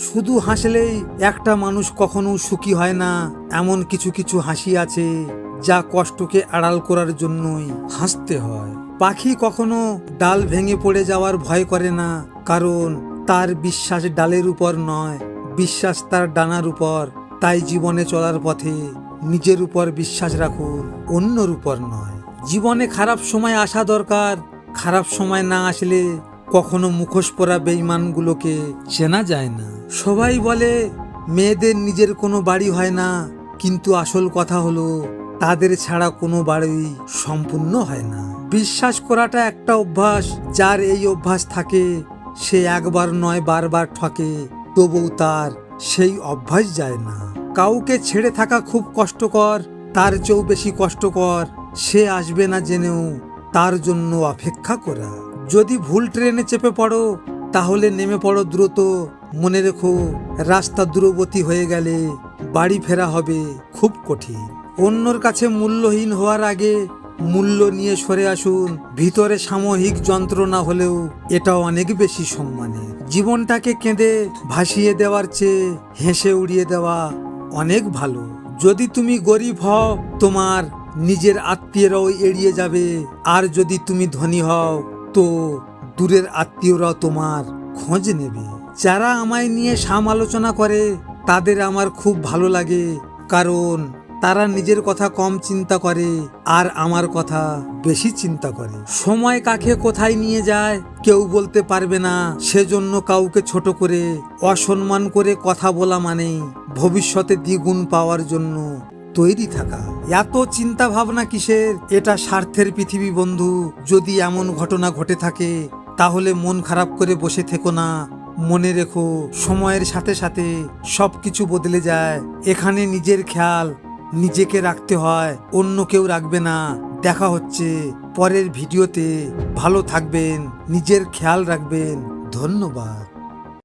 শুধু হাসলেই একটা মানুষ কখনো সুখী হয় না। এমন কিছু কিছু হাসি আছে যা কষ্টকে আড়াল করার জন্যই হাসতে হয়। পাখি কখনো ডাল ভেঙে পড়ে যাওয়ার ভয় করে না, কারণ তার বিশ্বাস ডালের উপর নয়, বিশ্বাস তার ডানার উপর। তাই জীবনে চলার পথে নিজের উপর বিশ্বাস রাখুন, অন্যর উপর নয়। জীবনে খারাপ সময় আসা দরকার। খারাপ সময় না আসলে কখনো মুখোশ পরা বেঈমানগুলোকে চেনা যায় না। সবাই বলে মেয়েদের নিজের কোনো বাড়ি হয় না, কিন্তু আসল কথা হলো তাদের ছাড়া কোনো বাড়ি সম্পূর্ণ হয় না। বিশ্বাস করাটা একটা অভ্যাস। যার এই অভ্যাস থাকে সে একবার নয় বারবার ঠকে, তবুও তার সেই অভ্যাস যায় না। কাউকে ছেড়ে থাকা খুব কষ্টকর, তার চেয়েও বেশি কষ্টকর সে আসবে না জেনেও তার জন্য অপেক্ষা করা। যদি ভুল ট্রেনে চেপে পড়ো তাহলে নেমে পড়ো দ্রুত। মনে রেখো, রাস্তা দূরবর্তী হয়ে গেলে বাড়ি ফেরা হবে খুব কঠিন। অন্যর কাছে মূল্যহীন হওয়ার আগে মূল্য নিয়ে সরে আসুন। ভিতরে সাময়িক যন্ত্রণা হলেও এটা অনেক বেশি সম্মানের। জীবনটাকে কেঁদে ভাসিয়ে দেওয়ার চেয়ে হেসে উড়িয়ে দেওয়া অনেক ভালো। যদি তুমি গরিব হও তোমার নিজের আত্মীয়রাও এড়িয়ে যাবে, আর যদি তুমি ধনী হও তো দূরের আত্মীয়রাও তোমার খোঁজ নেবে। যারা আমায় নিয়ে সমালোচনা করে তাদের আমার খুব ভালো লাগে, কারণ তারা নিজের কথা কম চিন্তা করে আর আমার কথা বেশি চিন্তা করে। সময় কাকে কোথায় নিয়ে যায় কেউ বলতে পারবে না। সেজন্য কাউকে ছোট করে অসম্মান করে কথা বলা মানে ভবিষ্যতে দ্বিগুণ পাওয়ার জন্য তৈরি থাকা। এত চিন্তা ভাবনা কিসের? এটা স্বার্থের পৃথিবী বন্ধু। যদি এমন ঘটনা ঘটে থাকে তাহলে মন খারাপ করে বসে থেকো না। মনে রেখো, সময়ের সাথে সাথে সবকিছু বদলে যায়। এখানে নিজের খেয়াল নিজেকে রাখতে হয়, অন্য কেউ রাখবে না। দেখা হচ্ছে পরের ভিডিওতে। ভালো থাকবেন, নিজের খেয়াল রাখবেন। ধন্যবাদ।